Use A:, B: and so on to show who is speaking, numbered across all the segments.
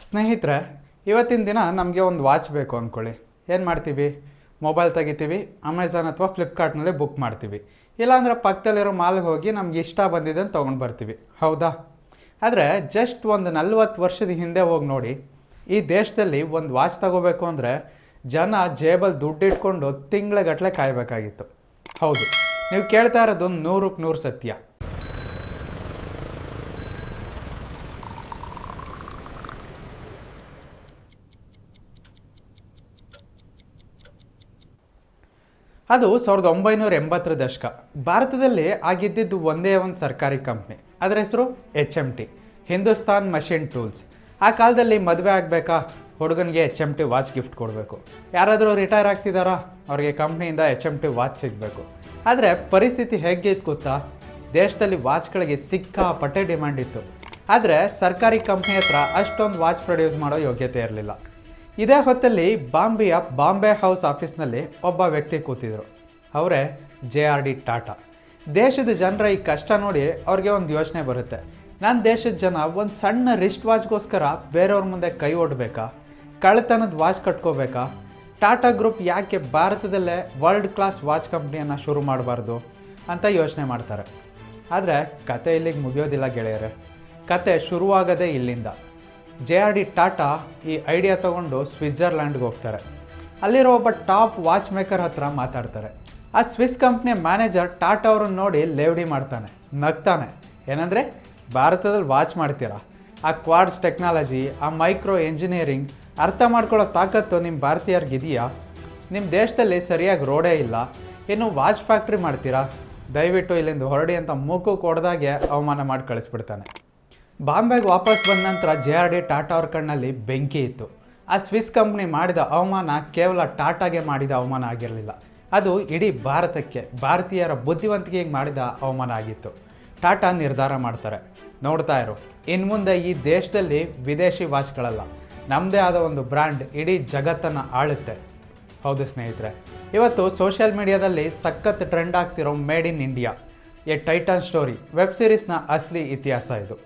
A: ಸ್ನೇಹಿತರೆ, ಇವತ್ತಿನ ದಿನ ನಮಗೆ ಒಂದು ವಾಚ್ ಬೇಕು ಅಂದ್ಕೊಳ್ಳಿ. ಏನು ಮಾಡ್ತೀವಿ? ಮೊಬೈಲ್ ತೆಗಿತೀವಿ, ಅಮೆಝಾನ್ ಅಥವಾ ಫ್ಲಿಪ್ಕಾರ್ಟ್ನಲ್ಲಿ ಬುಕ್ ಮಾಡ್ತೀವಿ. ಇಲ್ಲಾಂದರೆ ಪಕ್ಕದಲ್ಲಿರೋ ಮಾಲ್ಗೆ ಹೋಗಿ ನಮ್ಗೆ ಇಷ್ಟ ಬಂದಿದ್ದನ್ನು ತೊಗೊಂಡು ಬರ್ತೀವಿ, ಹೌದಾ? ಆದರೆ ಜಸ್ಟ್ ಒಂದು 40 ವರ್ಷದ ಹಿಂದೆ ಹೋಗಿ ನೋಡಿ, ಈ ದೇಶದಲ್ಲಿ ಒಂದು ವಾಚ್ ತಗೋಬೇಕು ಅಂದರೆ ಜನ ಜೇಬಲ್ಲಿ ದುಡ್ಡು ಇಟ್ಕೊಂಡು ತಿಂಗಳಗಟ್ಟಲೆ ಕಾಯಬೇಕಾಗಿತ್ತು. ಹೌದು, ನೀವು ಕೇಳ್ತಾ ಇರೋದು 100ಕ್ಕೆ 100 ಸತ್ಯ. ಅದು 1980ರ ದಶಕ. ಭಾರತದಲ್ಲಿ ಆಗಿದ್ದಿದ್ದು ಒಂದೇ ಒಂದು ಸರ್ಕಾರಿ ಕಂಪ್ನಿ, ಅದರ ಹೆಸರು HMT, ಹಿಂದೂಸ್ತಾನ್ ಮಷಿನ್ ಟೂಲ್ಸ್. ಆ ಕಾಲದಲ್ಲಿ ಮದುವೆ ಆಗಬೇಕಾ, ಹುಡುಗನಿಗೆ HMT ವಾಚ್ ಗಿಫ್ಟ್ ಕೊಡಬೇಕು. ಯಾರಾದರೂ ರಿಟೈರ್ ಆಗ್ತಿದ್ದಾರಾ, ಅವ್ರಿಗೆ ಕಂಪ್ನಿಯಿಂದ HMT ವಾಚ್ ಸಿಗಬೇಕು. ಆದರೆ ಪರಿಸ್ಥಿತಿ ಹೇಗಿತ್ತು ಗೊತ್ತಾ? ದೇಶದಲ್ಲಿ ವಾಚ್ಗಳಿಗೆ ಸಿಕ್ಕಾಪಟ್ಟೆ ಡಿಮ್ಯಾಂಡ್ ಇತ್ತು. ಆದರೆ ಸರ್ಕಾರಿ ಕಂಪ್ನಿ ಹತ್ರ ಅಷ್ಟೊಂದು ವಾಚ್ ಪ್ರೊಡ್ಯೂಸ್ ಮಾಡೋ ಯೋಗ್ಯತೆ ಇರಲಿಲ್ಲ. ಇದೇ ಹೊತ್ತಲ್ಲಿ ಬಾಂಬೆಯ ಬಾಂಬೆ ಹೌಸ್ ಆಫೀಸ್ನಲ್ಲಿ ಒಬ್ಬ ವ್ಯಕ್ತಿ ಕೂತಿದ್ರು. ಅವರೇ JRD ಟಾಟಾ. ದೇಶದ ಜನರ ಈ ಕಷ್ಟ ನೋಡಿ ಅವ್ರಿಗೆ ಒಂದು ಯೋಚನೆ ಬರುತ್ತೆ. ನನ್ನ ದೇಶದ ಜನ ಒಂದು ಸಣ್ಣ ರಿಸ್ಟ್ ವಾಚ್ಗೋಸ್ಕರ ಬೇರೆಯವ್ರ ಮುಂದೆ ಕೈ ಒಡ್ಬೇಕಾ? ಕಳ್ಳತನದ ವಾಚ್ ಕಟ್ಕೋಬೇಕಾ? ಟಾಟಾ ಗ್ರೂಪ್ ಯಾಕೆ ಭಾರತದಲ್ಲೇ ವರ್ಲ್ಡ್ ಕ್ಲಾಸ್ ವಾಚ್ ಕಂಪ್ನಿಯನ್ನು ಶುರು ಮಾಡಬಾರ್ದು ಅಂತ ಯೋಚನೆ ಮಾಡ್ತಾರೆ. ಆದರೆ ಕತೆ ಇಲ್ಲಿಗೆ ಮುಗಿಯೋದಿಲ್ಲ ಗೆಳೆಯರೆ. ಕತೆ ಶುರುವಾಗದೇ ಇಲ್ಲಿಂದ. JRD ಟಾಟಾ ಈ ಐಡಿಯಾ ತೊಗೊಂಡು ಸ್ವಿಟ್ಜರ್ಲ್ಯಾಂಡ್ಗೆ ಹೋಗ್ತಾರೆ. ಅಲ್ಲಿರೋ ಒಬ್ಬ ಟಾಪ್ ವಾಚ್ ಮೇಕರ್ ಹತ್ರ ಮಾತಾಡ್ತಾರೆ. ಆ ಸ್ವಿಸ್ ಕಂಪ್ನಿಯ ಮ್ಯಾನೇಜರ್ ಟಾಟಾ ಅವ್ರನ್ನ ನೋಡಿ ಲೇವಡಿ ಮಾಡ್ತಾನೆ, ನಗ್ತಾನೆ. ಏನಂದರೆ, ಭಾರತದಲ್ಲಿ ವಾಚ್ ಮಾಡ್ತೀರಾ? ಆ ಕ್ವಾಡ್ಸ್ ಟೆಕ್ನಾಲಜಿ, ಆ ಮೈಕ್ರೋ ಎಂಜಿನಿಯರಿಂಗ್ ಅರ್ಥ ಮಾಡ್ಕೊಳ್ಳೋ ತಾಕತ್ತು ನಿಮ್ಮ ಭಾರತೀಯರಿಗಿದೆಯಾ? ನಿಮ್ಮ ದೇಶದಲ್ಲಿ ಸರಿಯಾಗಿ ರೋಡೇ ಇಲ್ಲ, ಇನ್ನು ವಾಚ್ ಫ್ಯಾಕ್ಟ್ರಿ ಮಾಡ್ತೀರಾ? ದಯವಿಟ್ಟು ಇಲ್ಲಿಂದ ಹೊರಡಿ ಅಂತ ಮೂಕು ಕೊಡ್ದಾಗೆ ಅವಮಾನ ಮಾಡಿ ಕಳಿಸ್ಬಿಡ್ತಾನೆ. ಬಾಂಬೆಗೆ ವಾಪಸ್ ಬಂದ ನಂತರ JRD ಟಾಟಾ ಅವ್ರ ಕಣ್ಣಲ್ಲಿ ಬೆಂಕಿ ಇತ್ತು. ಆ ಸ್ವಿಸ್ ಕಂಪ್ನಿ ಮಾಡಿದ ಅವಮಾನ ಕೇವಲ ಟಾಟಾಗೆ ಮಾಡಿದ ಅವಮಾನ ಆಗಿರಲಿಲ್ಲ, ಅದು ಇಡೀ ಭಾರತಕ್ಕೆ, ಭಾರತೀಯರ ಬುದ್ಧಿವಂತಿಕೆಗೆ ಮಾಡಿದ ಅವಮಾನ ಆಗಿತ್ತು. ಟಾಟಾ ನಿರ್ಧಾರ ಮಾಡ್ತಾರೆ, ನೋಡ್ತಾ ಇರು, ಇನ್ನು ಮುಂದೆ ಈ ದೇಶದಲ್ಲಿ ವಿದೇಶಿ ವಾಚ್ಗಳಲ್ಲ, ನಮ್ಮದೇ ಆದ ಒಂದು ಬ್ರ್ಯಾಂಡ್ ಇಡೀ ಜಗತ್ತನ್ನು ಆಳುತ್ತೆ. ಹೌದು ಸ್ನೇಹಿತರೆ, ಇವತ್ತು ಸೋಷಿಯಲ್ ಮೀಡಿಯಾದಲ್ಲಿ ಸಖತ್ ಟ್ರೆಂಡ್ ಆಗ್ತಿರೋ made in India, a Titan story web ಸೀರೀಸ್ನ ಅಸಲಿ ಇತಿಹಾಸ ಇದು.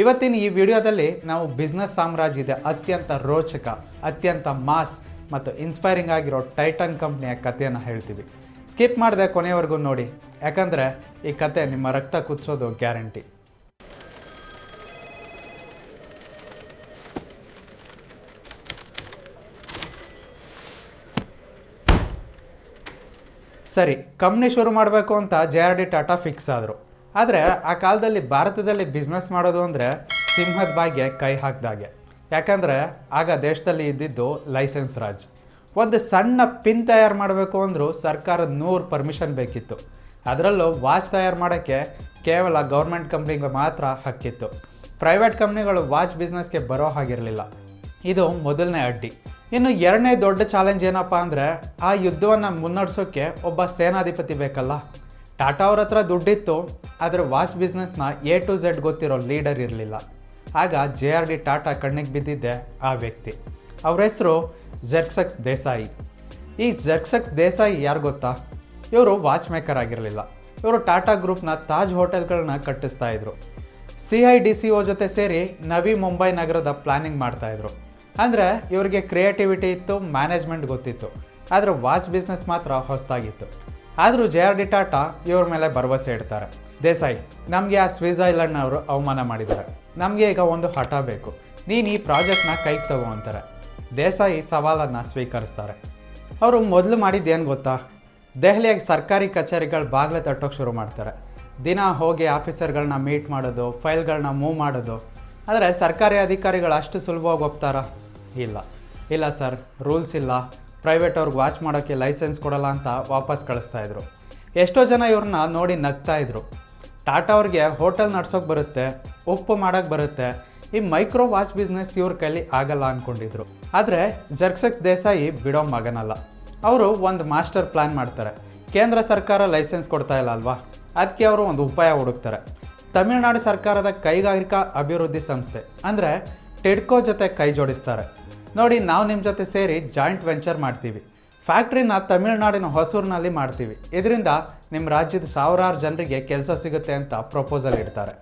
A: ಇವತ್ತಿನ ಈ ವಿಡಿಯೋದಲ್ಲಿ ನಾವು ಬಿಸ್ನೆಸ್ ಸಾಮ್ರಾಜ್ಯದ ಅತ್ಯಂತ ರೋಚಕ, ಅತ್ಯಂತ ಮಾಸ್ ಮತ್ತು ಇನ್ಸ್ಪೈರಿಂಗ್ ಆಗಿರೋ ಟೈಟನ್ ಕಂಪ್ನಿಯ ಕಥೆಯನ್ನು ಹೇಳ್ತೀವಿ. ಸ್ಕಿಪ್ ಮಾಡದೆ ಕೊನೆಯವರೆಗೂ ನೋಡಿ, ಯಾಕಂದರೆ ಈ ಕತೆ ನಿಮ್ಮ ರಕ್ತ ಕುದಿಸೋದು ಗ್ಯಾರಂಟಿ. ಸರಿ, ಕಂಪ್ನಿ ಶುರು ಮಾಡಬೇಕು ಅಂತ JRD ಟಾಟಾ ಫಿಕ್ಸ್ ಆದರು. ಆದರೆ ಆ ಕಾಲದಲ್ಲಿ ಭಾರತದಲ್ಲಿ ಬಿಸ್ನೆಸ್ ಮಾಡೋದು ಅಂದರೆ ಸಿಂಹದ ಬಾಯಿಗೆ ಕೈ ಹಾಕಿದಾಗೆ. ಯಾಕಂದರೆ ಆಗ ದೇಶದಲ್ಲಿ ಇದ್ದಿದ್ದು ಲೈಸೆನ್ಸ್ ರಾಜ್. ಒಂದು ಸಣ್ಣ ಪಿನ್ ತಯಾರು ಮಾಡಬೇಕು ಅಂದರೂ ಸರ್ಕಾರದ 100 ಪರ್ಮಿಷನ್ ಬೇಕಿತ್ತು. ಅದರಲ್ಲೂ ವಾಚ್ ತಯಾರು ಮಾಡೋಕ್ಕೆ ಕೇವಲ ಗೌರ್ಮೆಂಟ್ ಕಂಪ್ನಿಗೆ ಮಾತ್ರ ಹಕ್ಕಿತ್ತು. ಪ್ರೈವೇಟ್ ಕಂಪ್ನಿಗಳು ವಾಚ್ ಬಿಸ್ನೆಸ್ಗೆ ಬರೋ ಹಾಗಿರಲಿಲ್ಲ. ಇದು ಮೊದಲನೇ ಅಡ್ಡಿ. ಇನ್ನು ಎರಡನೇ ದೊಡ್ಡ ಚಾಲೆಂಜ್ ಏನಪ್ಪ ಅಂದರೆ, ಆ ಯುದ್ಧವನ್ನು ಮುನ್ನಡೆಸೋಕ್ಕೆ ಒಬ್ಬ ಸೇನಾಧಿಪತಿ ಬೇಕಲ್ಲ. ಟಾಟಾ ಅವ್ರ ಹತ್ರ ದುಡ್ಡಿತ್ತು, ಆದರೆ ವಾಚ್ ಬಿಸ್ನೆಸ್ನ A to Z ಗೊತ್ತಿರೋ ಲೀಡರ್ ಇರಲಿಲ್ಲ. ಆಗ JRD ಟಾಟಾ ಕಣ್ಣಿಗೆ ಬಿದ್ದಿದ್ದೆ ಆ ವ್ಯಕ್ತಿ. ಅವ್ರ ಹೆಸರು ಝೆರ್ಕ್ಸಸ್ ದೇಸಾಯಿ. ಈ ಝೆರ್ಕ್ಸಸ್ ದೇಸಾಯಿ ಯಾರು ಗೊತ್ತಾ? ಇವರು ವಾಚ್ ಮೇಕರ್ ಆಗಿರಲಿಲ್ಲ. ಇವರು ಟಾಟಾ ಗ್ರೂಪ್ನ ತಾಜ್ ಹೋಟೆಲ್ಗಳನ್ನ ಕಟ್ಟಿಸ್ತಾ ಇದ್ರು. CIDCO ಜೊತೆ ಸೇರಿ ನವಿ ಮುಂಬೈ ನಗರದ ಪ್ಲಾನಿಂಗ್ ಮಾಡ್ತಾಯಿದ್ರು. ಅಂದರೆ ಇವರಿಗೆ ಕ್ರಿಯೇಟಿವಿಟಿ ಇತ್ತು, ಮ್ಯಾನೇಜ್ಮೆಂಟ್ ಗೊತ್ತಿತ್ತು, ಆದರೆ ವಾಚ್ ಬಿಸ್ನೆಸ್ ಮಾತ್ರ ಹೊಸದಾಗಿತ್ತು. ಆದರೂ JRD ಟಾಟಾ ಇವ್ರ ಮೇಲೆ ಭರವಸೆ ಇಡ್ತಾರೆ. ದೇಸಾಯಿ, ನಮಗೆ ಆ ಸ್ವಿಟ್ಜರ್ಲ್ಯಾಂಡ್ನವರು ಅವಮಾನ ಮಾಡಿದ್ದಾರೆ, ನಮಗೆ ಈಗ ಒಂದು ಹಠ ಬೇಕು, ನೀನು ಈ ಪ್ರಾಜೆಕ್ಟ್ನ ಕೈಗೆ ತಗೋ ಅಂತಾರೆ. ದೇಸಾಯಿ ಸವಾಲನ್ನು ಸ್ವೀಕರಿಸ್ತಾರೆ. ಅವರು ಮೊದಲು ಮಾಡಿದ್ದೇನು ಗೊತ್ತಾ? ದೆಹಲಿಯಾಗ ಸರ್ಕಾರಿ ಕಚೇರಿಗಳು ಬಾಗಿಲು ತಟ್ಟೋಕೆ ಶುರು ಮಾಡ್ತಾರೆ. ದಿನ ಹೋಗಿ ಆಫೀಸರ್ಗಳನ್ನ ಮೀಟ್ ಮಾಡೋದು, ಫೈಲ್ಗಳನ್ನ ಮೂವ್ ಮಾಡೋದು. ಆದರೆ ಸರ್ಕಾರಿ ಅಧಿಕಾರಿಗಳು ಅಷ್ಟು ಸುಲಭವಾಗಿ ಒಪ್ತಾರಾ? ಇಲ್ಲ ಸರ್, ರೂಲ್ಸ್ ಇಲ್ಲ, ಪ್ರೈವೇಟ್ ಅವ್ರಿಗೆ ವಾಚ್ ಮಾಡೋಕ್ಕೆ ಲೈಸೆನ್ಸ್ ಕೊಡಲ್ಲ ಅಂತ ವಾಪಸ್ ಕಳಿಸ್ತಾಯಿದ್ರು. ಎಷ್ಟೋ ಜನ ಇವ್ರನ್ನ ನೋಡಿ ನಗ್ತಾಯಿದ್ರು. ಟಾಟಾ ಅವ್ರಿಗೆ ಹೋಟೆಲ್ ನಡ್ಸೋಕೆ ಬರುತ್ತೆ, ಉಪ್ಪು ಮಾಡೋಕ್ಕೆ ಬರುತ್ತೆ, ಈ ಮೈಕ್ರೋ ವಾಚ್ ಬಿಸ್ನೆಸ್ ಇವ್ರ ಕೈಲಿ ಆಗಲ್ಲ ಅಂದ್ಕೊಂಡಿದ್ರು. ಆದರೆ ಝೆರ್ಕ್ಸಸ್ ದೇಸಾಯಿ ಬಿಡೋ ಮಗನಲ್ಲ. ಅವರು ಒಂದು ಮಾಸ್ಟರ್ ಪ್ಲ್ಯಾನ್ ಮಾಡ್ತಾರೆ. ಕೇಂದ್ರ ಸರ್ಕಾರ ಲೈಸೆನ್ಸ್ ಕೊಡ್ತಾ ಇಲ್ಲ ಅಲ್ವಾ, ಅದಕ್ಕೆ ಅವರು ಒಂದು ಉಪಾಯ ಹುಡುಕ್ತಾರೆ. ತಮಿಳುನಾಡು ಸರ್ಕಾರದ ಕೈಗಾರಿಕಾ ಅಭಿವೃದ್ಧಿ ಸಂಸ್ಥೆ ಅಂದರೆ ಟಿಡ್ಕೋ ಜೊತೆ ಕೈ ಜೋಡಿಸ್ತಾರೆ. ನೋಡಿ, ನಾವು ನಿಮ್ಮ ಜೊತೆ ಸೇರಿ ಜಾಯಿಂಟ್ ವೆಂಚರ್ ಮಾಡ್ತೀವಿ, ಫ್ಯಾಕ್ಟ್ರಿನ ತಮಿಳುನಾಡಿನ ಹೊಸೂರಿನಲ್ಲಿ ಮಾಡ್ತೀವಿ, ಇದರಿಂದ ನಿಮ್ಮ ರಾಜ್ಯದ ಸಾವಿರಾರು ಜನರಿಗೆ ಕೆಲಸ ಸಿಗುತ್ತೆ ಅಂತ ಪ್ರಪೋಸಲ್ ಇಡ್ತಾರೆ.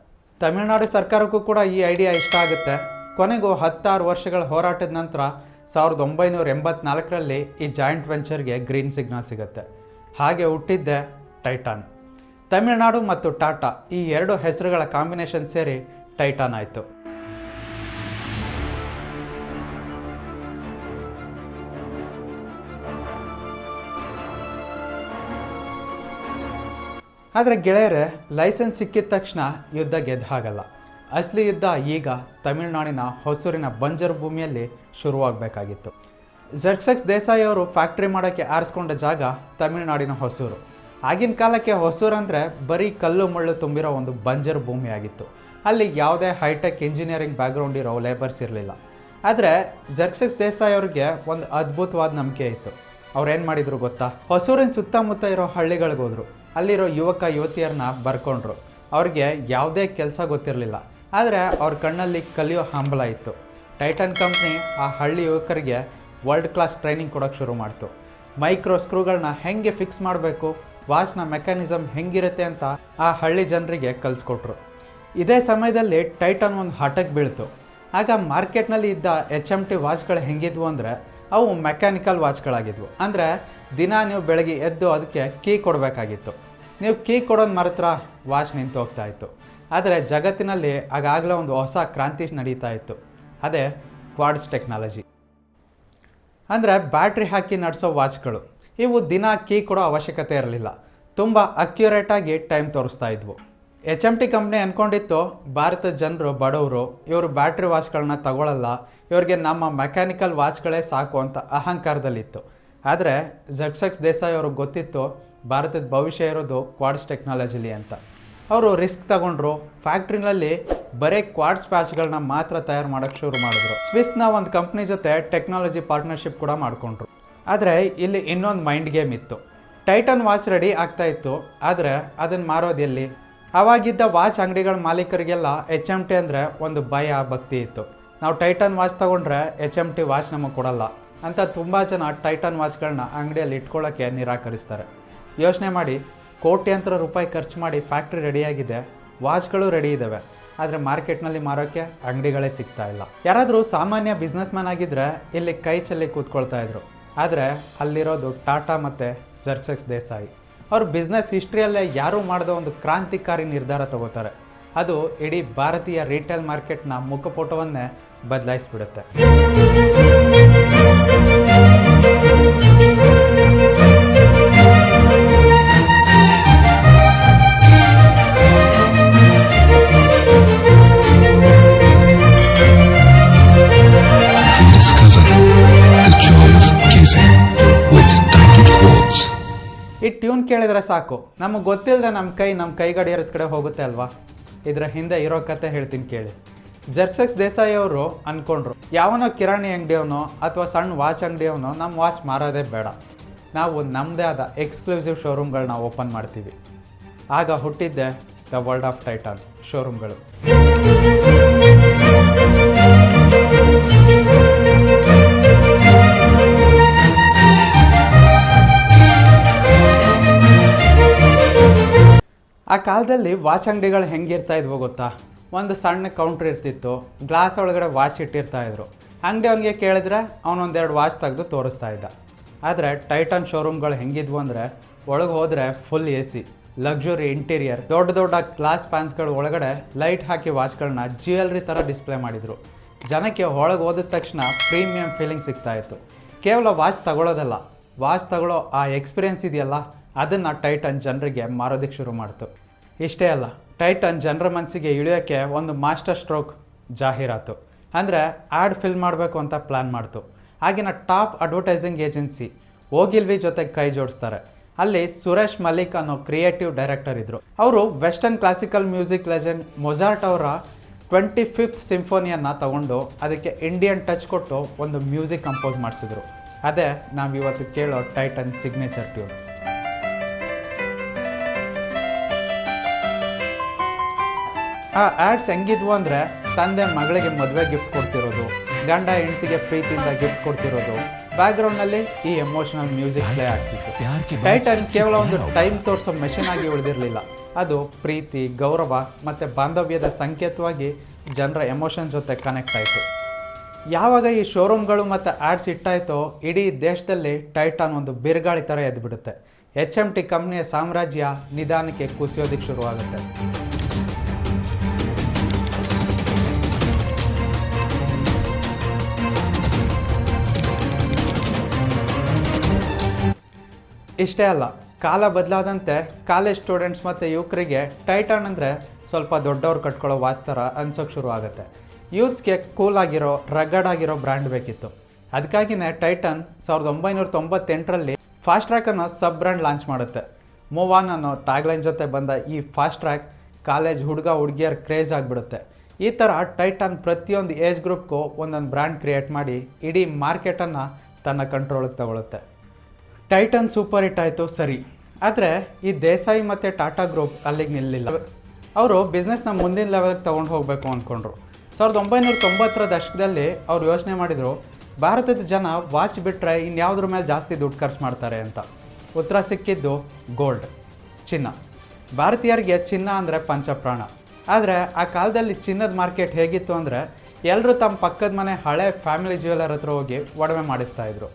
A: ತಮಿಳುನಾಡು ಸರ್ಕಾರಕ್ಕೂ ಕೂಡ ಈ ಐಡಿಯಾ ಇಷ್ಟ ಆಗುತ್ತೆ. ಕೊನೆಗೂ 16 ವರ್ಷಗಳ ಹೋರಾಟದ ನಂತರ 1984ರಲ್ಲಿ ಈ ಜಾಯಿಂಟ್ ವೆಂಚರ್ಗೆ ಗ್ರೀನ್ ಸಿಗ್ನಲ್ ಸಿಗುತ್ತೆ. ಹಾಗೆ ಹುಟ್ಟಿದ್ದೆ ಟೈಟಾನ್. ತಮಿಳುನಾಡು ಮತ್ತು ಟಾಟಾ ಈ ಎರಡು ಹೆಸರುಗಳ ಕಾಂಬಿನೇಷನ್ ಸೇರಿ ಟೈಟಾನ್ ಆಯಿತು. ಆದರೆ ಗೆಳೆಯರೆ, ಲೈಸೆನ್ಸ್ ಸಿಕ್ಕಿದ ತಕ್ಷಣ ಯುದ್ಧ ಗೆದ್ದ ಹಾಗಲ್ಲ. ಅಸಲಿ ಯುದ್ಧ ಈಗ ತಮಿಳುನಾಡಿನ ಹೊಸೂರಿನ ಬಂಜರು ಭೂಮಿಯಲ್ಲಿ ಶುರುವಾಗಬೇಕಾಗಿತ್ತು. ಜರ್ಕ್ಸೆಸ್ ದೇಸಾಯಿ ಅವರು ಫ್ಯಾಕ್ಟ್ರಿ ಮಾಡೋಕ್ಕೆ ಆರಿಸ್ಕೊಂಡ ಜಾಗ ತಮಿಳುನಾಡಿನ ಹೊಸೂರು. ಆಗಿನ ಕಾಲಕ್ಕೆ ಹೊಸೂರು ಅಂದರೆ ಬರೀ ಕಲ್ಲು ಮಳ್ಳು ತುಂಬಿರೋ ಒಂದು ಬಂಜರು ಭೂಮಿಯಾಗಿತ್ತು. ಅಲ್ಲಿ ಯಾವುದೇ ಹೈಟೆಕ್ ಇಂಜಿನಿಯರಿಂಗ್ ಬ್ಯಾಕ್ಗ್ರೌಂಡ್ ಇರೋ ಲೇಬರ್ಸ್ ಇರಲಿಲ್ಲ. ಆದರೆ ಜರ್ಕ್ಸೆಸ್ ದೇಸಾಯಿ ಅವ್ರಿಗೆ ಒಂದು ಅದ್ಭುತವಾದ ನಂಬಿಕೆ ಇತ್ತು. ಅವ್ರೇನು ಮಾಡಿದ್ರು ಗೊತ್ತಾ? ಹೊಸೂರಿನ ಸುತ್ತಮುತ್ತ ಇರೋ ಹಳ್ಳಿಗಳಿಗೆ ಹೋದರು. ಅಲ್ಲಿರೋ ಯುವಕ ಯುವತಿಯರನ್ನ ಬರ್ಕೊಂಡ್ರು. ಅವ್ರಿಗೆ ಯಾವುದೇ ಕೆಲಸ ಗೊತ್ತಿರಲಿಲ್ಲ, ಆದರೆ ಅವ್ರ ಕಣ್ಣಲ್ಲಿ ಕಲಿಯೋ ಹಂಬಲ ಇತ್ತು. ಟೈಟಾನ್ ಕಂಪ್ನಿ ಆ ಹಳ್ಳಿ ಯುವಕರಿಗೆ ವರ್ಲ್ಡ್ ಕ್ಲಾಸ್ ಟ್ರೈನಿಂಗ್ ಕೊಡೋಕ್ಕೆ ಶುರು ಮಾಡ್ತು. ಮೈಕ್ರೋ ಸ್ಕ್ರೂಗಳನ್ನ ಹೆಂಗೆ ಫಿಕ್ಸ್ ಮಾಡಬೇಕು, ವಾಚ್ನ ಮೆಕ್ಯಾನಿಸಮ್ ಹೆಂಗಿರುತ್ತೆ ಅಂತ ಆ ಹಳ್ಳಿ ಜನರಿಗೆ ಕಲಿಸ್ಕೊಟ್ರು. ಇದೇ ಸಮಯದಲ್ಲಿ ಟೈಟಾನ್ ಒಂದು ಹಠಕ್ಕೆ ಬೀಳ್ತು. ಆಗ ಮಾರ್ಕೆಟ್ನಲ್ಲಿ ಇದ್ದ HMT ವಾಚ್ಗಳು ಹೆಂಗಿದ್ವು ಅಂದರೆ ಅವು ಮೆಕ್ಯಾನಿಕಲ್ ವಾಚ್ಗಳಾಗಿದ್ವು. ಅಂದರೆ ದಿನ ನೀವು ಬೆಳಗ್ಗೆ ಎದ್ದು ಅದಕ್ಕೆ ಕೀ ಕೊಡಬೇಕಾಗಿತ್ತು. ನೀವು ಕೀ ಕೊಡೋದು ಮಾತ್ರ ವಾಚ್ ನಿಂತು ಹೋಗ್ತಾ ಇತ್ತು. ಆದರೆ ಜಗತ್ತಿನಲ್ಲಿ ಆಗಾಗಲೇ ಒಂದು ಹೊಸ ಕ್ರಾಂತಿ ನಡೀತಾ ಇತ್ತು. ಅದೇ ಕ್ವಾರ್ಟ್ಸ್ ಟೆಕ್ನಾಲಜಿ. ಅಂದರೆ ಬ್ಯಾಟ್ರಿ ಹಾಕಿ ನಡೆಸೋ ವಾಚ್ಗಳು. ಇವು ದಿನ ಕೀ ಕೊಡೋ ಅವಶ್ಯಕತೆ ಇರಲಿಲ್ಲ. ತುಂಬ ಅಕ್ಯುರೇಟಾಗಿ ಟೈಮ್ ತೋರಿಸ್ತಾ ಇದ್ವು. HMT ಕಂಪ್ನಿ ಅಂದ್ಕೊಂಡಿತ್ತು ಭಾರತದ ಜನರು ಬಡವರು, ಇವರು ಬ್ಯಾಟ್ರಿ ವಾಚ್ಗಳನ್ನ ತಗೊಳ್ಳಲ್ಲ, ಇವ್ರಿಗೆ ನಮ್ಮ ಮೆಕ್ಯಾನಿಕಲ್ ವಾಚ್ಗಳೇ ಸಾಕು ಅಂತ ಅಹಂಕಾರದಲ್ಲಿತ್ತು. ಆದರೆ ಜರ್ಕ್ಸೆಸ್ ದೇಸಾಯಿ ಅವ್ರಿಗೆ ಗೊತ್ತಿತ್ತು ಭಾರತದ ಭವಿಷ್ಯ ಇರೋದು ಕ್ವಾರ್ಟ್ಸ್ ಟೆಕ್ನಾಲಜಿಲಿ ಅಂತ. ಅವರು ರಿಸ್ಕ್ ತಗೊಂಡ್ರು. ಫ್ಯಾಕ್ಟ್ರಿನಲ್ಲಿ ಬರೀ ಕ್ವಾರ್ಟ್ಸ್ ಪ್ಯಾಚ್ಗಳನ್ನ ಮಾತ್ರ ತಯಾರು ಮಾಡೋಕ್ಕೆ ಶುರು ಮಾಡಿದ್ರು. ಸ್ವಿಸ್ನ ಒಂದು ಕಂಪ್ನಿ ಜೊತೆ ಟೆಕ್ನಾಲಜಿ ಪಾರ್ಟ್ನರ್ಶಿಪ್ ಕೂಡ ಮಾಡಿಕೊಂಡ್ರು. ಆದರೆ ಇಲ್ಲಿ ಇನ್ನೊಂದು ಮೈಂಡ್ ಗೇಮ್ ಇತ್ತು. ಟೈಟಾನ್ ವಾಚ್ ರೆಡಿ ಆಗ್ತಾ ಇತ್ತು, ಆದರೆ ಅದನ್ನು ಮಾರೋದು ಎಲ್ಲಿ? ಆವಾಗಿದ್ದ ವಾಚ್ ಅಂಗಡಿಗಳ ಮಾಲೀಕರಿಗೆಲ್ಲ HMT ಅಂದರೆ ಒಂದು ಭಯ ಭಕ್ತಿ ಇತ್ತು. ನಾವು ಟೈಟಾನ್ ವಾಚ್ ತೊಗೊಂಡ್ರೆ HMT ವಾಚ್ ನಮಗೆ ಕೊಡಲ್ಲ ಅಂತ ತುಂಬ ಜನ ಟೈಟಾನ್ ವಾಚ್ಗಳನ್ನ ಅಂಗಡಿಯಲ್ಲಿ ಇಟ್ಕೊಳ್ಳೋಕ್ಕೆ ನಿರಾಕರಿಸ್ತಾರೆ. ಯೋಚನೆ ಮಾಡಿ, ಕೋಟ್ಯಾಂತರ ರೂಪಾಯಿ ಖರ್ಚು ಮಾಡಿ ಫ್ಯಾಕ್ಟ್ರಿ ರೆಡಿಯಾಗಿದೆ, ವಾಚ್ಗಳು ರೆಡಿ ಇದ್ದಾವೆ, ಆದರೆ ಮಾರ್ಕೆಟ್ನಲ್ಲಿ ಮಾರೋಕ್ಕೆ ಅಂಗಡಿಗಳೇ ಸಿಗ್ತಾ ಇಲ್ಲ. ಯಾರಾದರೂ ಸಾಮಾನ್ಯ ಬಿಸ್ನೆಸ್ ಮ್ಯಾನ್ ಆಗಿದ್ದರೆ ಇಲ್ಲಿ ಕೈ ಚೆಲ್ಲಿ ಕೂತ್ಕೊಳ್ತಾ ಇದ್ರು. ಆದರೆ ಅಲ್ಲಿರೋದು ಟಾಟಾ ಮತ್ತು ಜರ್ಕ್ಸೆಸ್ ದೇಸಾಯಿ. ಅವ್ರ ಬಿಸ್ನೆಸ್ ಹಿಸ್ಟ್ರಿಯಲ್ಲೇ ಯಾರೂ ಮಾಡದ ಒಂದು ಕ್ರಾಂತಿಕಾರಿ ನಿರ್ಧಾರ ತಗೋತಾರೆ. ಅದು ಇಡೀ ಭಾರತೀಯ ರಿಟೇಲ್ ಮಾರ್ಕೆಟ್ನ ಮುಖಪುಟವನ್ನೇ ಬದಲಾಯಿಸ್ಬಿಡುತ್ತೆ. ಈ ಟ್ಯೂನ್ ಕೇಳಿದ್ರೆ ಸಾಕು, ನಮಗೆ ಗೊತ್ತಿಲ್ಲದೆ ನಮ್ಮ ಕೈಗಡಿಯಾರದ ಕಡೆ ಹೋಗುತ್ತೆ ಅಲ್ವಾ? ಇದರ ಹಿಂದೆ ಇರೋ ಕತೆ ಹೇಳ್ತೀನಿ ಕೇಳಿ. ಜರ್ಕ್ಸೆಸ್ ದೇಸಾಯಿ ಅವರು ಅಂದ್ಕೊಂಡ್ರು, ಯಾವನೋ ಕಿರಾಣಿ ಅಂಗಡಿಯವನೋ ಅಥವಾ ಸಣ್ಣ ವಾಚ್ ಅಂಗಡಿಯವನೋ ನಮ್ಮ ವಾಚ್ ಮಾರೋದೇ ಬೇಡ, ನಾವು ನಮ್ಮದೇ ಆದ ಎಕ್ಸ್ಕ್ಲೂಸಿವ್ ಶೋರೂಮ್ಗಳನ್ನ ಓಪನ್ ಮಾಡ್ತೀವಿ. ಆಗ ಹುಟ್ಟಿದ್ದೆ ದ ವರ್ಲ್ಡ್ ಆಫ್ ಟೈಟಾನ್ ಶೋರೂಮ್ಗಳು. ಆ ಕಾಲದಲ್ಲಿ ವಾಚ್ ಅಂಗಡಿಗಳು ಹೆಂಗಿರ್ತಾ ಇದ್ವೋ ಗೊತ್ತಾ? ಒಂದು ಸಣ್ಣ ಕೌಂಟ್ರ್ ಇರ್ತಿತ್ತು, ಗ್ಲಾಸ್ ಒಳಗಡೆ ವಾಚ್ ಇಟ್ಟಿರ್ತಾಯಿದ್ರು. ಅಂಗಡಿ ಅವನಿಗೆ ಕೇಳಿದ್ರೆ ಅವನೊಂದೆರಡು ವಾಚ್ ತೆಗೆದು ತೋರಿಸ್ತಾ ಇದ್ದ. ಆದರೆ ಟೈಟಾನ್ ಶೋರೂಮ್ಗಳು ಹೆಂಗಿದ್ವು ಅಂದರೆ ಒಳಗೆ ಹೋದರೆ ಫುಲ್ AC, ಲಕ್ಸುರಿ ಇಂಟೀರಿಯರ್, ದೊಡ್ಡ ದೊಡ್ಡ ಗ್ಲಾಸ್ ಪ್ಯಾನ್ಸ್ಗಳು ಒಳಗಡೆ ಲೈಟ್ ಹಾಕಿ ವಾಚ್ಗಳನ್ನ ಜ್ಯುವೆಲ್ರಿ ಥರ ಡಿಸ್ಪ್ಲೇ ಮಾಡಿದರು. ಜನಕ್ಕೆ ಒಳಗೆ ಹೋದ ತಕ್ಷಣ ಪ್ರೀಮಿಯಂ ಫೀಲಿಂಗ್ ಸಿಗ್ತಾಯಿತ್ತು. ಕೇವಲ ವಾಚ್ ತಗೊಳ್ಳೋದಲ್ಲ, ವಾಚ್ ತಗೊಳ್ಳೋ ಆ ಎಕ್ಸ್ಪೀರಿಯೆನ್ಸ್ ಇದೆಯಲ್ಲ, ಅದನ್ನು ಟೈಟಾನ್ ಜನರಿಗೆ ಮಾರೋದಕ್ಕೆ ಶುರು ಮಾಡ್ತು. ಇಷ್ಟೇ ಅಲ್ಲ, ಟೈಟಾನ್ ಜನರ ಮನಸ್ಸಿಗೆ ಇಳಿಯೋಕ್ಕೆ ಒಂದು ಮಾಸ್ಟರ್ ಸ್ಟ್ರೋಕ್ ಜಾಹೀರಾತು, ಅಂದರೆ ಆ್ಯಡ್ ಫಿಲ್ ಮಾಡಬೇಕು ಅಂತ ಪ್ಲ್ಯಾನ್ ಮಾಡ್ತು. ಆಗಿನ ಟಾಪ್ ಅಡ್ವರ್ಟೈಸಿಂಗ್ ಏಜೆನ್ಸಿ ಓಗಿಲ್ವಿ ಜೊತೆಗೆ ಕೈ ಜೋಡಿಸ್ತಾರೆ. ಅಲ್ಲಿ ಸುರೇಶ್ ಮಲ್ಲಿಕ್ ಅನ್ನೋ ಕ್ರಿಯೇಟಿವ್ ಡೈರೆಕ್ಟರ್ ಇದ್ದರು. ಅವರು western classical music legend Mozart ಅವರ 25th ಸಿಂಫೋನಿಯನ್ನು ತಗೊಂಡು ಅದಕ್ಕೆ ಇಂಡಿಯನ್ ಟಚ್ ಕೊಟ್ಟು ಒಂದು ಮ್ಯೂಸಿಕ್ ಕಂಪೋಸ್ ಮಾಡಿಸಿದ್ರು. ಅದೇ ನಾವಿವತ್ತು ಕೇಳೋ ಟೈಟಾನ್ ಸಿಗ್ನೇಚರ್ ಟ್ಯೂನ್. ಆ ಆ್ಯಡ್ಸ್ ಹೆಂಗಿದ್ವು ಅಂದರೆ ತಂದೆ ಮಗಳಿಗೆ ಮದುವೆ ಗಿಫ್ಟ್ ಕೊಡ್ತಿರೋದು, ಗಂಡ ಹೆಂಡತಿಗೆ ಪ್ರೀತಿಯಿಂದ ಗಿಫ್ಟ್ ಕೊಡ್ತಿರೋದು, ಬ್ಯಾಕ್ಗ್ರೌಂಡ್ನಲ್ಲಿ ಈ ಎಮೋಷನಲ್ ಮ್ಯೂಸಿಕ್ ಪ್ಲೇ ಆಗ್ತಿತ್ತು. ಟೈಟಾನ್ ಕೇವಲ ಒಂದು ಟೈಮ್ ತೋರಿಸೋ ಮೆಷಿನ್ ಆಗಿ ಉಳಿದಿರಲಿಲ್ಲ, ಅದು ಪ್ರೀತಿ, ಗೌರವ ಮತ್ತು ಬಾಂಧವ್ಯದ ಸಂಕೇತವಾಗಿ ಜನರ ಎಮೋಷನ್ ಜೊತೆ ಕನೆಕ್ಟ್ ಆಯಿತು. ಯಾವಾಗ ಈ ಶೋರೂಮ್ಗಳು ಮತ್ತು ಆ್ಯಡ್ಸ್ ಇಟ್ಟಾಯಿತೋ ಇಡೀ ದೇಶದಲ್ಲಿ ಟೈಟಾನ್ ಒಂದು ಬಿರುಗಾಳಿ ಥರ ಎದ್ದುಬಿಡುತ್ತೆ. HMT ಕಂಪ್ನಿಯ ಸಾಮ್ರಾಜ್ಯ ನಿಧಾನಕ್ಕೆ ಕುಸಿಯೋದಕ್ಕೆ ಶುರುವಾಗುತ್ತೆ. ಇಷ್ಟೇ ಅಲ್ಲ, ಕಾಲ ಬದಲಾದಂತೆ ಕಾಲೇಜ್ ಸ್ಟೂಡೆಂಟ್ಸ್ ಮತ್ತು ಯುವಕರಿಗೆ ಟೈಟಾನ್ ಅಂದರೆ ಸ್ವಲ್ಪ ದೊಡ್ಡವ್ರು ಕಟ್ಕೊಳ್ಳೋ ವಾಚ್ ಥರ ಅನ್ಸೋಕ್ಕೆ ಶುರು ಆಗುತ್ತೆ. ಯೂತ್ಸ್ಗೆ ಕೂಲ್ ಆಗಿರೋ ರಗಡ್ ಆಗಿರೋ ಬ್ರ್ಯಾಂಡ್ ಬೇಕಿತ್ತು. ಅದಕ್ಕಾಗಿಯೇ ಟೈಟಾನ್ 1998ರಲ್ಲಿ ಫಾಸ್ಟ್ ಟ್ರ್ಯಾಕ್ ಅನ್ನೋ ಸಬ್ ಬ್ರ್ಯಾಂಡ್ ಲಾಂಚ್ ಮಾಡುತ್ತೆ. ಮೂವ್ ಆನ್ ಅನ್ನೋ ಟ್ಯಾಗ್ಲೈನ್ ಜೊತೆ ಬಂದ ಈ ಫಾಸ್ಟ್ ಟ್ರ್ಯಾಕ್ ಕಾಲೇಜ್ ಹುಡುಗಿಯರ ಕ್ರೇಜ್ ಆಗಿಬಿಡುತ್ತೆ. ಈ ಥರ ಟೈಟಾನ್ ಪ್ರತಿಯೊಂದು ಏಜ್ ಗ್ರೂಪ್ಗೂ ಒಂದೊಂದು ಬ್ರ್ಯಾಂಡ್ ಕ್ರಿಯೇಟ್ ಮಾಡಿ ಇಡೀ ಮಾರ್ಕೆಟನ್ನು ತನ್ನ ಕಂಟ್ರೋಲಿಗೆ ತಗೊಳುತ್ತೆ. ಟೈಟಾನ್ ಸೂಪರ್ ಹಿಟ್ ಆಯಿತು ಸರಿ, ಆದರೆ ಈ ದೇಸಾಯಿ ಮತ್ತು ಟಾಟಾ ಗ್ರೂಪ್ ಅಲ್ಲಿಗೆ ನಿಲ್ಲಿಲ್ಲ. ಅವರು ಬಿಸ್ನೆಸ್ನ ಮುಂದಿನ ಲೆವೆಲ್ಗೆ ತೊಗೊಂಡು ಹೋಗಬೇಕು ಅಂದ್ಕೊಂಡ್ರು. 1990ರ ದಶಕದಲ್ಲಿ ಅವ್ರು ಯೋಚನೆ ಮಾಡಿದರು, ಭಾರತದ ಜನ ವಾಚ್ ಬಿಟ್ಟರೆ ಇನ್ಯಾವುದ್ರ ಮೇಲೆ ಜಾಸ್ತಿ ದುಡ್ಡು ಖರ್ಚು ಮಾಡ್ತಾರೆ ಅಂತ. ಉತ್ತರ ಸಿಕ್ಕಿದ್ದು ಗೋಲ್ಡ್, ಚಿನ್ನ. ಭಾರತೀಯರಿಗೆ ಚಿನ್ನ ಅಂದರೆ ಪಂಚಪ್ರಾಣ. ಆದರೆ ಆ ಕಾಲದಲ್ಲಿ ಚಿನ್ನದ ಮಾರ್ಕೆಟ್ ಹೇಗಿತ್ತು ಅಂದರೆ ಎಲ್ಲರೂ ತಮ್ಮ ಪಕ್ಕದ ಮನೆ ಹಳೆ ಫ್ಯಾಮಿಲಿ ಜ್ಯುವೆಲರ್ ಹತ್ರ ಹೋಗಿ ಒಡವೆ ಮಾಡಿಸ್ತಾಯಿದ್ರು.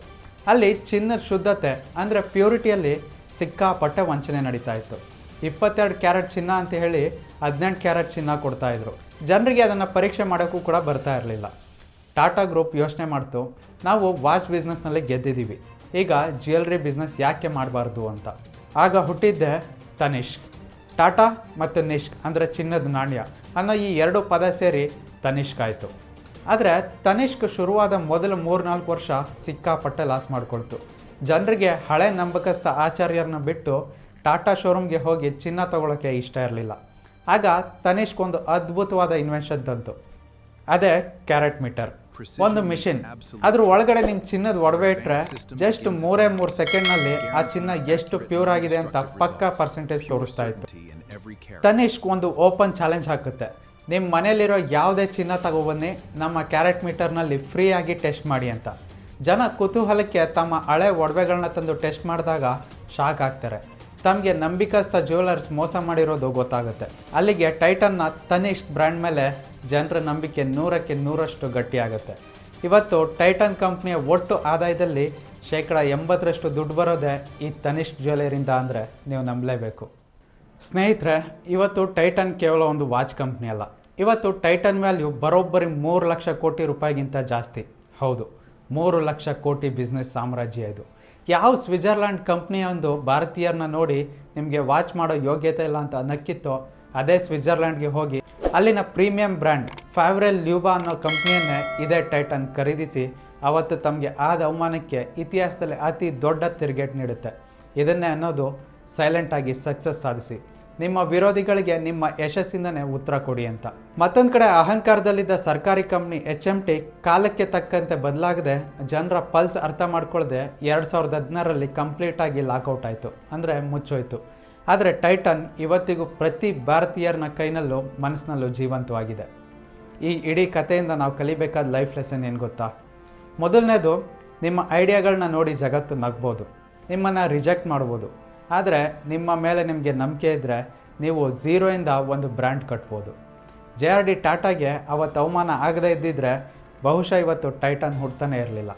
A: ಅಲ್ಲಿ ಚಿನ್ನದ ಶುದ್ಧತೆ ಅಂದರೆ ಪ್ಯೂರಿಟಿಯಲ್ಲಿ ಸಿಕ್ಕಾಪಟ್ಟೆ ವಂಚನೆ ನಡೀತಾ ಇತ್ತು. 22 ಕ್ಯಾರೆಟ್ ಚಿನ್ನ ಅಂತ ಹೇಳಿ 18 ಕ್ಯಾರೆಟ್ ಚಿನ್ನ ಕೊಡ್ತಾಯಿದ್ರು. ಜನರಿಗೆ ಅದನ್ನು ಪರೀಕ್ಷೆ ಮಾಡೋಕ್ಕೂ ಕೂಡ ಬರ್ತಾ ಇರಲಿಲ್ಲ. ಟಾಟಾ ಗ್ರೂಪ್ ಯೋಚನೆ ಮಾಡ್ತು, ನಾವು ವಾಚ್ ಬಿಸ್ನೆಸ್ನಲ್ಲಿ ಗೆದ್ದಿದ್ದೀವಿ, ಈಗ ಜ್ಯುವೆಲ್ರಿ ಬಿಸ್ನೆಸ್ ಯಾಕೆ ಮಾಡಬಾರ್ದು ಅಂತ. ಆಗ ಹುಟ್ಟಿದ್ದೆ ತನಿಷ್ಕ್. ಟಾಟಾ ಮತ್ತು ನಿಷ್ಕ್ ಅಂದರೆ ಚಿನ್ನದ ನಾಣ್ಯ ಅನ್ನೋ ಈ ಎರಡು ಪದ ಸೇರಿ ತನಿಷ್ಕ್ ಆಯಿತು. ಆದರೆ ತನಿಷ್ಕ್ ಶುರುವಾದ ಮೊದಲ 3-4 ವರ್ಷ ಸಿಕ್ಕಾಪಟ್ಟೆ ಲಾಸ್ ಮಾಡಿಕೊಳ್ತು. ಜನರಿಗೆ ಹಳೆ ನಂಬಕಸ್ಥ ಆಚಾರ್ಯರನ್ನ ಬಿಟ್ಟು ಟಾಟಾ ಶೋರೂಮ್ಗೆ ಹೋಗಿ ಚಿನ್ನ ತಗೊಳ್ಳೋಕ್ಕೆ ಇಷ್ಟ ಇರಲಿಲ್ಲ. ಆಗ ತನಿಷ್ಕ್ ಒಂದು ಅದ್ಭುತವಾದ ಇನ್ವೆನ್ಷನ್ ತಂತು. ಅದೇ ಕ್ಯಾರೆಟ್ ಮೀಟರ್. ಒಂದು ಮಿಷಿನ್, ಅದ್ರ ಒಳಗಡೆ ನಿಮ್ಮ ಚಿನ್ನದ ಒಡವೆ ಇಟ್ಟರೆ ಜಸ್ಟ್ 3 ಸೆಕೆಂಡ್ನಲ್ಲಿ ಆ ಚಿನ್ನ ಎಷ್ಟು ಪ್ಯೂರ್ ಆಗಿದೆ ಅಂತ ಪಕ್ಕಾ ಪರ್ಸೆಂಟೇಜ್ ತೋರಿಸ್ತಾ ಇತ್ತು. ತನಿಷ್ಕ್ ಒಂದು ಓಪನ್ ಚಾಲೆಂಜ್ ಹಾಕುತ್ತೆ, ನಿಮ್ಮ ಮನೇಲಿರೋ ಯಾವುದೇ ಚಿನ್ನ ತಗೊಬನ್ನಿ, ನಮ್ಮ ಕ್ಯಾರೆಟ್ ಮೀಟರ್ನಲ್ಲಿ ಫ್ರೀಯಾಗಿ ಟೆಸ್ಟ್ ಮಾಡಿ ಅಂತ. ಜನ ಕುತೂಹಲಕ್ಕೆ ತಮ್ಮ ಹಳೆ ಒಡವೆಗಳನ್ನ ತಂದು ಟೆಸ್ಟ್ ಮಾಡಿದಾಗ ಶಾಕ್ ಆಗ್ತಾರೆ. ತಮಗೆ ನಂಬಿಕಸ್ಥ ಜ್ಯುವೆಲರ್ಸ್ ಮೋಸ ಮಾಡಿರೋದು ಗೊತ್ತಾಗುತ್ತೆ. ಅಲ್ಲಿಗೆ ಟೈಟಾನ್ನ ತನಿಷ್ಕ್ ಬ್ರ್ಯಾಂಡ್ ಮೇಲೆ ಜನರ ನಂಬಿಕೆ 100ಕ್ಕೆ 100ರಷ್ಟು ಗಟ್ಟಿಯಾಗುತ್ತೆ. ಇವತ್ತು ಟೈಟಾನ್ ಕಂಪ್ನಿಯ ಒಟ್ಟು ಆದಾಯದಲ್ಲಿ 80% ದುಡ್ಡು ಬರೋದೇ ಈ ತನಿಷ್ಕ್ ಜ್ಯುವೆಲರಿಂದ ಅಂದರೆ ನೀವು ನಂಬಲೇಬೇಕು. ಸ್ನೇಹಿತರೆ, ಇವತ್ತು ಟೈಟಾನ್ ಕೇವಲ ಒಂದು ವಾಚ್ ಕಂಪ್ನಿ ಅಲ್ಲ. ಇವತ್ತು ಟೈಟಾನ್ ವ್ಯಾಲ್ಯೂ ಬರೋಬ್ಬರಿ 3 ಲಕ್ಷ ಕೋಟಿ ರೂಪಾಯಿಗಿಂತ ಜಾಸ್ತಿ. ಹೌದು, 3 ಲಕ್ಷ ಕೋಟಿ ಬಿಸ್ನೆಸ್ ಸಾಮ್ರಾಜ್ಯ ಇದು. ಯಾವ ಸ್ವಿಟ್ಜರ್ಲ್ಯಾಂಡ್ ಕಂಪ್ನಿಯೊಂದು ಭಾರತೀಯರನ್ನ ನೋಡಿ ನಿಮಗೆ ವಾಚ್ ಮಾಡೋ ಯೋಗ್ಯತೆ ಇಲ್ಲ ಅಂತ ನಕ್ಕಿತ್ತೋ, ಅದೇ ಸ್ವಿಟ್ಜರ್ಲ್ಯಾಂಡ್ಗೆ ಹೋಗಿ ಅಲ್ಲಿನ ಪ್ರೀಮಿಯಂ ಬ್ರ್ಯಾಂಡ್ ಫೇವರೆಲ್ ಲ್ಯೂಬಾ ಅನ್ನೋ ಕಂಪ್ನಿಯನ್ನೇ ಇದೇ ಟೈಟಾನ್ ಖರೀದಿಸಿ ಅವತ್ತು ತಮಗೆ ಆದ ಅವಮಾನಕ್ಕೆ ಇತಿಹಾಸದಲ್ಲಿ ಅತಿ ದೊಡ್ಡ ತಿರುಗೇಟು ನೀಡುತ್ತೆ. ಇದನ್ನೇ ಅನ್ನೋದು ಸೈಲೆಂಟಾಗಿ ಸಕ್ಸಸ್ ಸಾಧಿಸಿ, ನಿಮ್ಮ ವಿರೋಧಿಗಳಿಗೆ ನಿಮ್ಮ ಯಶಸ್ಸಿಂದನೇ ಉತ್ತರ ಕೊಡಿ ಅಂತ. ಮತ್ತೊಂದು ಕಡೆ ಅಹಂಕಾರದಲ್ಲಿದ್ದ ಸರ್ಕಾರಿ ಕಂಪ್ನಿ HMT ಕಾಲಕ್ಕೆ ತಕ್ಕಂತೆ ಬದಲಾಗದೆ ಜನರ ಪಲ್ಸ್ ಅರ್ಥ ಮಾಡ್ಕೊಳ್ಳದೆ 2016ರಲ್ಲಿ ಕಂಪ್ಲೀಟಾಗಿ ಲಾಕೌಟ್ ಆಯಿತು, ಅಂದರೆ ಮುಚ್ಚೋಯ್ತು. ಆದರೆ ಟೈಟಾನ್ ಇವತ್ತಿಗೂ ಪ್ರತಿ ಭಾರತೀಯರನ್ನ ಕೈನಲ್ಲೂ ಮನಸ್ಸಿನಲ್ಲೂ ಜೀವಂತವಾಗಿದೆ. ಈ ಇಡೀ ಕಥೆಯಿಂದ ನಾವು ಕಲಿಬೇಕಾದ ಲೈಫ್ ಲೆಸನ್ ಏನು ಗೊತ್ತಾ? ಮೊದಲನೇದು, ನಿಮ್ಮ ಐಡಿಯಾಗಳನ್ನ ನೋಡಿ ಜಗತ್ತು ನಗ್ಬೋದು, ನಿಮ್ಮನ್ನು ರಿಜೆಕ್ಟ್ ಮಾಡ್ಬೋದು. ಆದರೆ ನಿಮ್ಮ ಮೇಲೆ ನಿಮಗೆ ನಂಬಿಕೆ ಇದ್ದರೆ ನೀವು 0ಇಂದ ಒಂದು ಬ್ರ್ಯಾಂಡ್ ಕಟ್ಬೋದು. JRD ಟಾಟಾಗೆ ಅವತ್ತು ಅವಮಾನ ಆಗದೇ ಇದ್ದಿದ್ರೆ ಬಹುಶಃ ಇವತ್ತು ಟೈಟಾನ್ ಹುಡ್ತಾನೆ ಇರಲಿಲ್ಲ.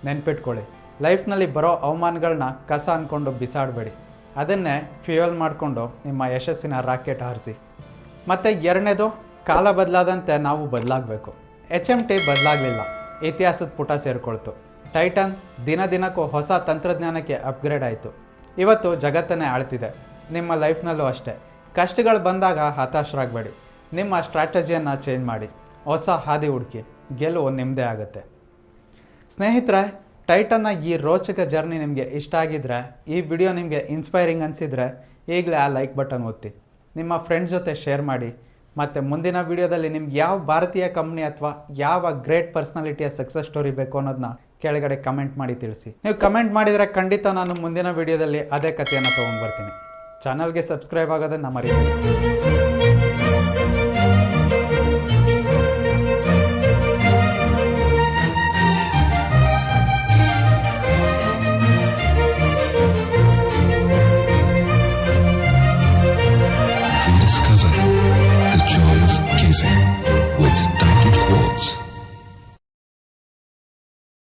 A: ನೆನ್ಪಿಟ್ಕೊಳ್ಳಿ, ಲೈಫ್ನಲ್ಲಿ ಬರೋ ಅವಮಾನಗಳನ್ನ ಕಸ ಅಂದ್ಕೊಂಡು ಬಿಸಾಡಬೇಡಿ, ಅದನ್ನೇ ಫ್ಯೂಯಲ್ ಮಾಡಿಕೊಂಡು ನಿಮ್ಮ ಯಶಸ್ಸಿನ ರಾಕೆಟ್ ಹಾರಿಸಿ. ಮತ್ತು ಎರಡನೇದು, ಕಾಲ ಬದಲಾದಂತೆ ನಾವು ಬದಲಾಗಬೇಕು. HMT ಬದಲಾಗಲಿಲ್ಲ, ಇತಿಹಾಸದ ಪುಟ ಸೇರಿಕೊಳ್ತು. ಟೈಟಾನ್ ದಿನಕ್ಕೂ ಹೊಸ ತಂತ್ರಜ್ಞಾನಕ್ಕೆ ಅಪ್ಗ್ರೇಡ್ ಆಯಿತು. ಇವತ್ತು ಜಗತ್ತನ್ನೇ ಆಳ್ತಿದೆ. ನಿಮ್ಮ ಲೈಫ್ನಲ್ಲೂ ಅಷ್ಟೇ. ಕಷ್ಟಗಳು ಬಂದಾಗ ಹತಾಶರಾಗಬೇಡಿ, ನಿಮ್ಮ ಸ್ಟ್ರಾಟಜಿಯನ್ನು ಚೇಂಜ್ ಮಾಡಿ, ಹೊಸ ಹಾದಿ ಹುಡುಕಿ, ಗೆಲುವು ನಿಮ್ಮದೇ ಆಗುತ್ತೆ. ಸ್ನೇಹಿತರೆ, ಟೈಟಾನ್ನ ಈ ರೋಚಕ ಜರ್ನಿ ನಿಮಗೆ ಇಷ್ಟ ಆಗಿದ್ದರೆ, ಈ ವಿಡಿಯೋ ನಿಮಗೆ ಇನ್ಸ್ಪೈರಿಂಗ್ ಅನಿಸಿದರೆ ಈಗಲೇ ಆ ಲೈಕ್ ಬಟನ್ ಒತ್ತಿ, ನಿಮ್ಮ ಫ್ರೆಂಡ್ಸ್ ಜೊತೆ ಶೇರ್ ಮಾಡಿ. ಮತ್ತು ಮುಂದಿನ ವಿಡಿಯೋದಲ್ಲಿ ನಿಮ್ಗೆ ಯಾವ ಭಾರತೀಯ ಕಂಪ್ನಿ ಅಥವಾ ಯಾವ ಗ್ರೇಟ್ ಪರ್ಸ್ನಾಲಿಟಿಯ ಸಕ್ಸಸ್ ಸ್ಟೋರಿ ಬೇಕು ಅನ್ನೋದನ್ನ ಕೆಳಗಡೆ ಕಮೆಂಟ್ ಮಾಡಿ ತಿಳಿಸಿ. ನೀವು ಕಮೆಂಟ್ ಮಾಡಿದರೆ ಖಂಡಿತ ನಾನು ಮುಂದಿನ ವಿಡಿಯೋದಲ್ಲಿ ಅದೇ ಕಥೆಯನ್ನು ತೊಗೊಂಡು ಬರ್ತೀನಿ. ಚಾನಲ್ಗೆ ಸಬ್ಸ್ಕ್ರೈಬ್ ಆಗೋದನ್ನು ಮರೆಯಬೇಡಿ.